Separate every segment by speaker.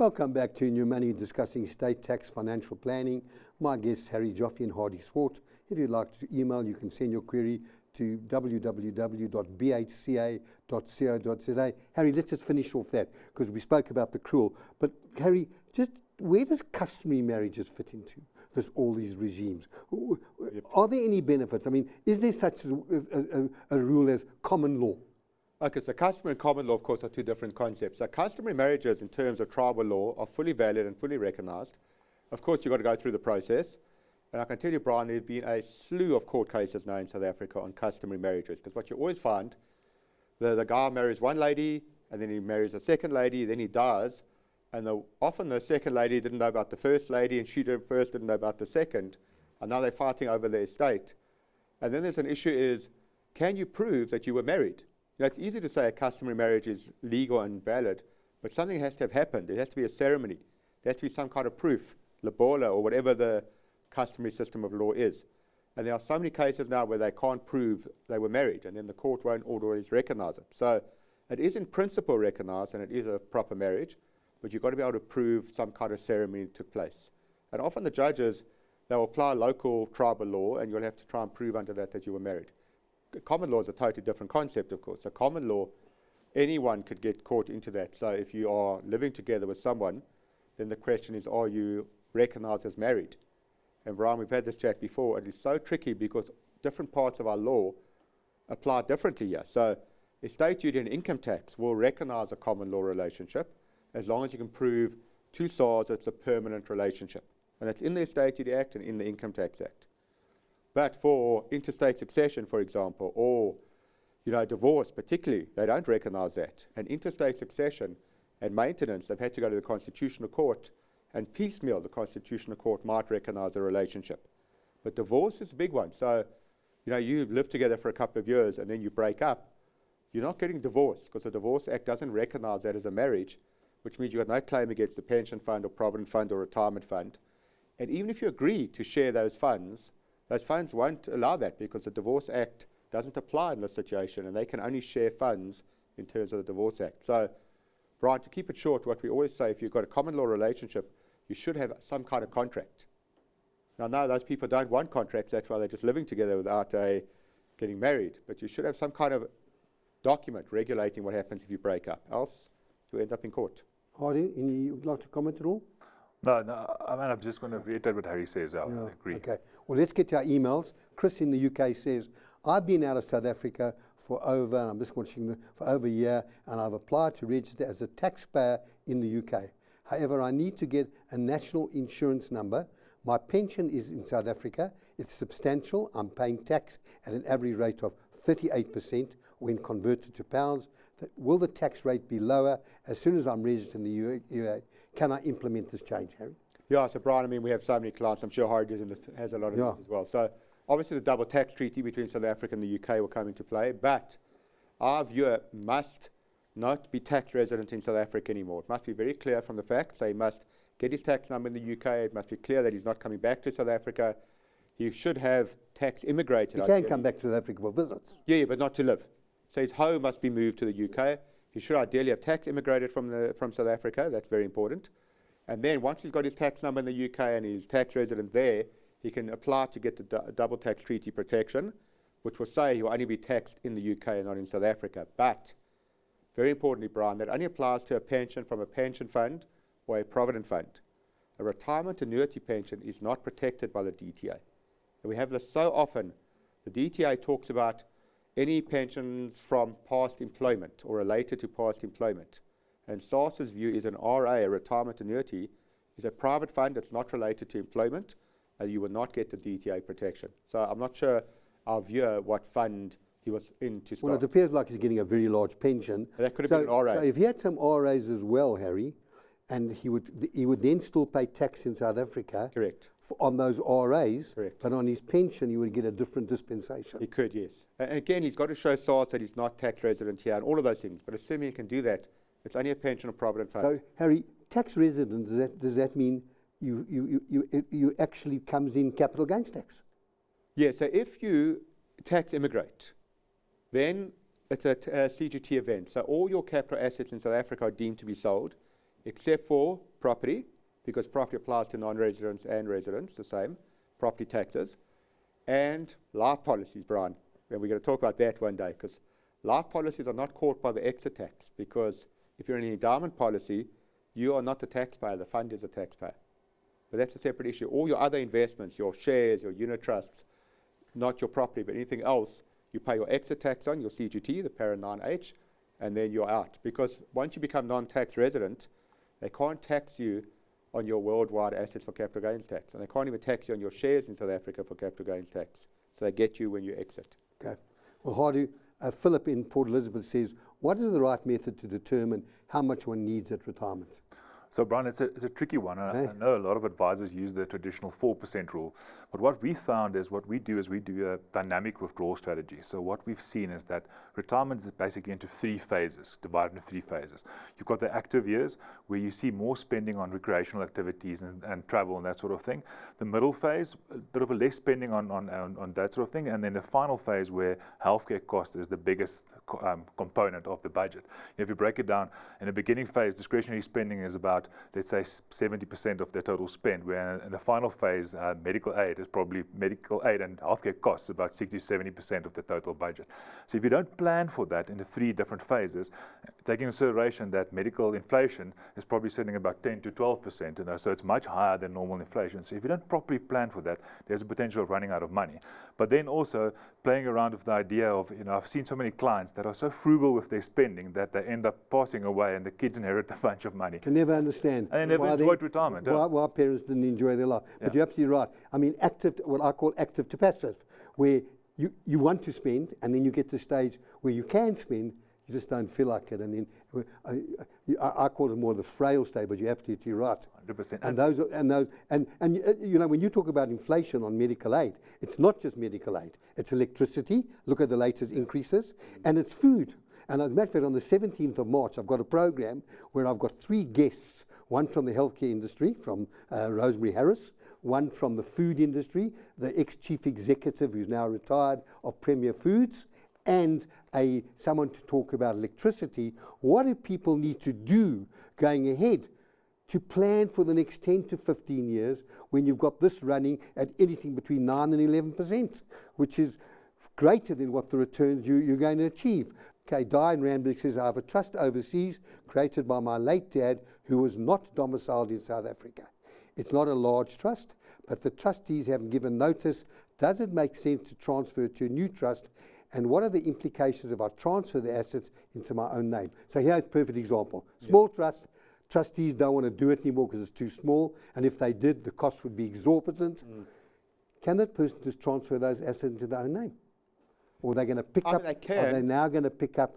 Speaker 1: Welcome back to New Money, discussing state tax financial planning. My guests, Harry Joffe and Hardy Swart. If you'd like to email, you can send your query to www.bhca.co.za. Harry, let's just finish off that, because we spoke about the accrual. But Harry, just where does customary marriages fit into all these regimes? Are there any benefits? I mean, is there such a rule as common law?
Speaker 2: Okay, so customary and common law, of course, are two different concepts. So customary marriages, in terms of tribal law, are fully valid and fully recognized. Of course, you've got to go through the process. And I can tell you, Bryan, there have been a slew of court cases now in South Africa on customary marriages, because what you always find, the guy marries one lady, and then he marries a second lady, then he dies, and often the second lady didn't know about the first lady, and she didn't know about the second, and now they're fighting over their estate. And then there's an issue is, can you prove that you were married? You know, it's easy to say a customary marriage is legal and valid, but something has to have happened. There has to be a ceremony. There has to be some kind of proof, lobola, or whatever the customary system of law is. And there are so many cases now where they can't prove they were married, and then the court won't always recognize it. So it is in principle recognized, and it is a proper marriage, but you've got to be able to prove some kind of ceremony took place. And often the judges, they'll apply local tribal law, and you'll have to try and prove under that you were married. Common law is a totally different concept, of course. So common law, anyone could get caught into that. So if you are living together with someone, then the question is, are you recognized as married? And Bryan, we've had this chat before. It is so tricky because different parts of our law apply differently here. So estate duty and income tax will recognize a common law relationship as long as you can prove two sides it's a permanent relationship. And that's in the Estate Duty Act and in the Income Tax Act. But for interstate succession, for example, or divorce particularly, they don't recognize that. And interstate succession and maintenance, they've had to go to the Constitutional Court, and piecemeal, the Constitutional Court might recognize a relationship. But divorce is a big one. So, you live together for a couple of years and then you break up, you're not getting divorced because the Divorce Act doesn't recognize that as a marriage, which means you've got no claim against the pension fund or provident fund or retirement fund. And even if you agree to share those funds won't allow that because the Divorce Act doesn't apply in this situation, and they can only share funds in terms of the Divorce Act. So, Bryan, to keep it short, what we always say, if you've got a common law relationship, you should have some kind of contract. Now, those people don't want contracts, that's why they're just living together without getting married. But you should have some kind of document regulating what happens if you break up, else you end up in court.
Speaker 1: Hardy, would you like to comment at all?
Speaker 3: No, I mean, I'm just going to reiterate what Harry says. I agree.
Speaker 1: Okay. Well, let's get to our emails. Chris in the UK says, I've been out of South Africa for over a year, and I've applied to register as a taxpayer in the UK. However, I need to get a national insurance number. My pension is in South Africa. It's substantial. I'm paying tax at an average rate of 38% when converted to pounds. Will the tax rate be lower as soon as I'm registered in the UAE? Can I implement this change, Harry?
Speaker 2: Yeah, so Bryan, I mean, we have so many clients. I'm sure Hardy has a lot of this as well. So obviously the double tax treaty between South Africa and the UK will come into play, but our viewer must not be tax resident in South Africa anymore. It must be very clear from the facts. So he must get his tax number in the UK. It must be clear that he's not coming back to South Africa. He should have tax immigrated.
Speaker 1: He can come back to South Africa for visits.
Speaker 2: Yeah, but not to live. So his home must be moved to the UK. He should ideally have tax immigrated from South Africa. That's very important. And then once he's got his tax number in the UK and he's tax resident there, he can apply to get the double tax treaty protection, which will say he will only be taxed in the UK and not in South Africa. But very importantly, Bryan, that only applies to a pension from a pension fund or a provident fund. A retirement annuity pension is not protected by the DTA. And we have this so often. The DTA talks about any pensions from past employment or related to past employment. And SARS's view is an RA, a retirement annuity, is a private fund that's not related to employment, and you will not get the DTA protection. So I'm not sure our viewer what fund he was in to start.
Speaker 1: Well, it appears like he's getting a very large pension.
Speaker 2: That could have been an RA.
Speaker 1: So if he had some RAs as well, Harry, and he would then still pay tax in South Africa.
Speaker 2: Correct.
Speaker 1: On those RAs.
Speaker 2: Correct.
Speaker 1: But on his pension, he would get a different dispensation.
Speaker 2: He could, yes. And again, he's got to show SARS that he's not tax resident here and all of those things. But assuming he can do that, it's only a pension or provident fund.
Speaker 1: So, Harry, tax resident, does that mean you actually comes in capital gains tax?
Speaker 2: Yeah, so if you tax immigrate, then it's a CGT event. So all your capital assets in South Africa are deemed to be sold. except for property, because property applies to non-residents and residents, the same, property taxes, and life policies, Bryan. And we're going to talk about that one day, because life policies are not caught by the exit tax, because if you're in an endowment policy, you are not the taxpayer, the fund is the taxpayer. But that's a separate issue. All your other investments, your shares, your unit trusts, not your property, but anything else, you pay your exit tax on, your CGT, the para 9H, and then you're out. Because once you become non-tax resident, they can't tax you on your worldwide assets for capital gains tax. And they can't even tax you on your shares in South Africa for capital gains tax. So they get you when you exit.
Speaker 1: Okay. Well, Hardy, Philip in Port Elizabeth says, what is the right method to determine how much one needs at retirement?
Speaker 3: So, Bryan, it's a tricky one. I know a lot of advisors use the traditional 4% rule. But what we found is we do a dynamic withdrawal strategy. So what we've seen is that retirement is basically into 3 phases, divided into 3 phases. You've got the active years, where you see more spending on recreational activities and travel and that sort of thing. The middle phase, a bit of a less spending on that sort of thing. And then the final phase, where healthcare cost is the biggest component of the budget. If you break it down, in the beginning phase, discretionary spending is about, let's say, 70% of the total spend, where in the final phase, medical aid is probably medical aid and healthcare costs about 60-70% of the total budget. So if you don't plan for that in the 3 different phases, taking into consideration that medical inflation is probably sitting about 10 to 12%, so it's much higher than normal inflation. So if you don't properly plan for that, there's a potential of running out of money. But then also playing around with the idea of, I've seen so many clients that are so frugal with their spending that they end up passing away and the kids inherit a bunch of money.
Speaker 1: Can never understand.
Speaker 3: And they never enjoyed retirement.
Speaker 1: Why parents didn't enjoy their life. Yeah. But you're absolutely right. I mean, what I call active to passive, where you want to spend, and then you get to the stage where you can spend, you just don't feel like it. And then I call it more the frail state, but you're absolutely right.
Speaker 3: 100%.
Speaker 1: And when you talk about inflation on medical aid, it's not just medical aid. It's electricity. Look at the latest increases, and it's food. And as a matter of fact, on the 17th of March, I've got a program where I've got 3 guests, one from the healthcare industry, from Rosemary Harris, one from the food industry, the ex-chief executive who's now retired of Premier Foods, and someone to talk about electricity. What do people need to do going ahead to plan for the next 10 to 15 years when you've got this running at anything between 9 and 11%, which is greater than what the returns you're going to achieve? Okay, Diane Randberg says, I have a trust overseas created by my late dad who was not domiciled in South Africa. It's not a large trust, but the trustees haven't given notice. Does it make sense to transfer to a new trust? And what are the implications if I transfer the assets into my own name? So here's a perfect example. Small trust, trustees don't want to do it anymore because it's too small. And if they did, the cost would be exorbitant. Can that person just transfer those assets into their own name? Or are they going to pick up? Are they now going to pick up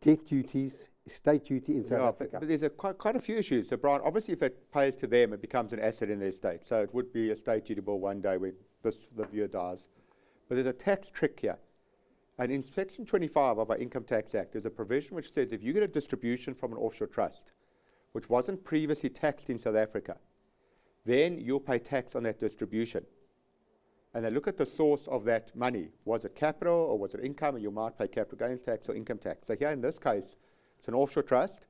Speaker 1: death duties, estate duty in South Africa?
Speaker 2: But there's quite a few issues. So, Bryan, obviously, if it pays to them, it becomes an asset in their estate. So it would be estate dutiable one day when the viewer dies. But there's a tax trick here. And in Section 25 of our Income Tax Act, there's a provision which says if you get a distribution from an offshore trust, which wasn't previously taxed in South Africa, then you'll pay tax on that distribution. And they look at the source of that money. Was it capital or was it income? And you might pay capital gains tax or income tax. So here in this case, it's an offshore trust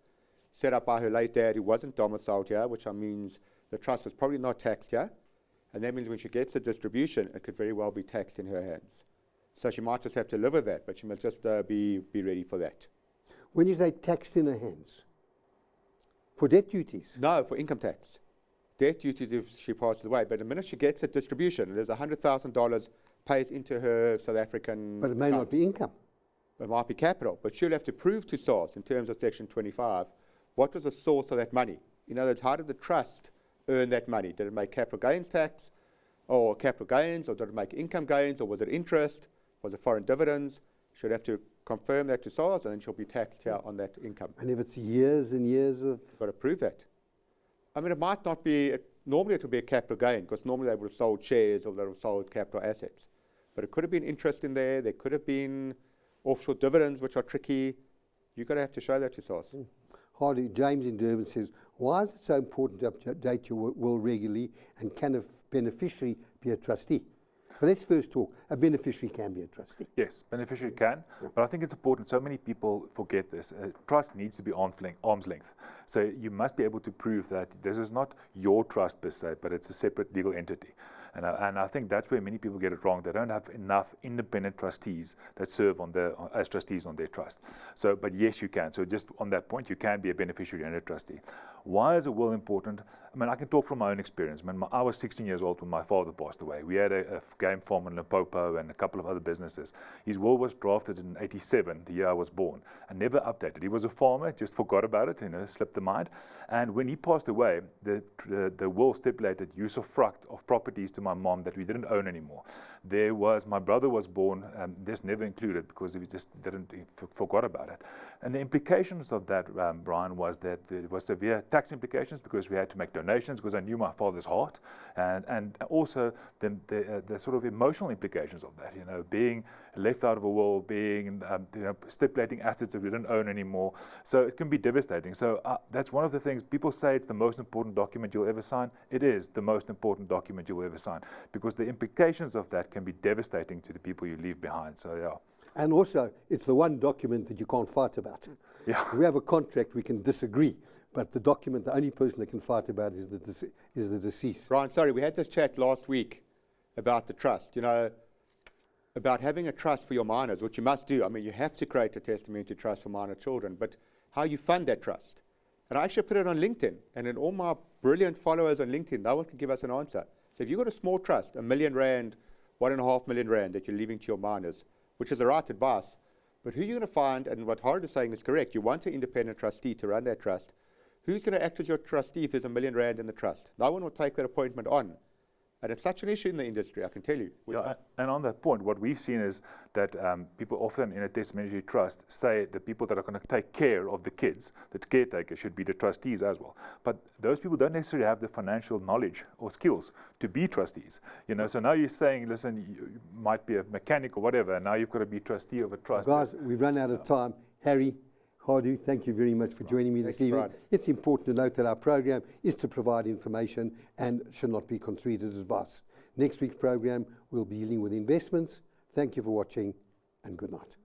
Speaker 2: set up by her late dad who wasn't domiciled here, which means the trust was probably not taxed here. And that means when she gets the distribution, it could very well be taxed in her hands. So she might just have to live with that, but she must just be ready for that.
Speaker 1: When you say taxed in her hands? For death duties?
Speaker 2: No, for income tax. Death duties if she passes away. But the minute she gets a distribution, there's $100,000 pays into her South African
Speaker 1: But it may not be income.
Speaker 2: It might be capital. But she'll have to prove to SARS in terms of Section 25, what was the source of that money? In other words, how did the trust earn that money? Did it make capital gains tax or capital gains, or did it make income gains, or was it interest? Was it foreign dividends? She'll have to confirm that to SARS, and then she'll be taxed here on that income.
Speaker 1: And if it's years and years of...
Speaker 2: You've got to prove that. I mean, it might not be, normally it would be a capital gain, because normally they would have sold shares or they would have sold capital assets. But it could have been interest in there could have been offshore dividends, which are tricky. You've got to have to show that to SARS.
Speaker 1: Hardy, James in Durban says, why is it so important to update your will regularly, and can a beneficiary be a trustee? So let's first talk. A beneficiary can be a trustee.
Speaker 3: Yes, beneficiary can, but I think it's important. So many people forget this. Trust needs to be arm's length. So you must be able to prove that this is not your trust per se, but it's a separate legal entity. And I think that's where many people get it wrong. They don't have enough independent trustees that serve as trustees on their trust. So, but yes, you can. So just on that point, you can be a beneficiary and a trustee. Why is a will important? I mean, I can talk from my own experience. I was 16 years old when my father passed away. We had a game farm in Limpopo and a couple of other businesses. His will was drafted in 87, the year I was born, and never updated. He was a farmer, just forgot about it, slipped the mind. And when he passed away, the will stipulated use of fruct of properties to my mom that we didn't own anymore. My brother was born, this never included because we just forgot about it. And the implications of that, Bryan, was that there was severe tax implications because we had to make donations because I knew my father's heart, and also the sort of emotional implications of that, being left out of a will, being stipulating assets that we didn't own anymore. So it can be devastating. So that's one of the things people say it's the most important document you'll ever sign. It is the most important document you'll ever sign because the implications of that can be devastating to the people you leave behind. So yeah.
Speaker 1: And also, it's the one document that you can't fight about.
Speaker 3: Yeah.
Speaker 1: If we have a contract, we can disagree, but the document, the only person that can fight about is the deceased.
Speaker 2: Bryan, sorry, we had this chat last week about the trust, about having a trust for your minors, which you must do. I mean, you have to create a testamentary trust for minor children, but how you fund that trust. And I actually put it on LinkedIn, and in all my brilliant followers on LinkedIn, no one can give us an answer. So if you've got a small trust, R1 million, R1.5 million that you're leaving to your minors, which is the right advice, but who are you going to find, and what Howard is saying is correct, you want an independent trustee to run that trust. Who's going to act as your trustee if there's R1 million in the trust? No one will take that appointment on. And it's such an issue in the industry, I can tell you.
Speaker 3: Yeah, and on that point, what we've seen is that people often in a testamentary trust say the people that are going to take care of the kids, the caretaker, should be the trustees as well. But those people don't necessarily have the financial knowledge or skills to be trustees. So now you're saying, listen, you might be a mechanic or whatever, and now you've got to be trustee of a trust.
Speaker 1: Guys, we've run out of time. Harry, Hardu, thank you very much for joining me this evening. It's important to note that our program is to provide information and should not be construed as advice. Next week's program, we'll be dealing with investments. Thank you for watching, and good night.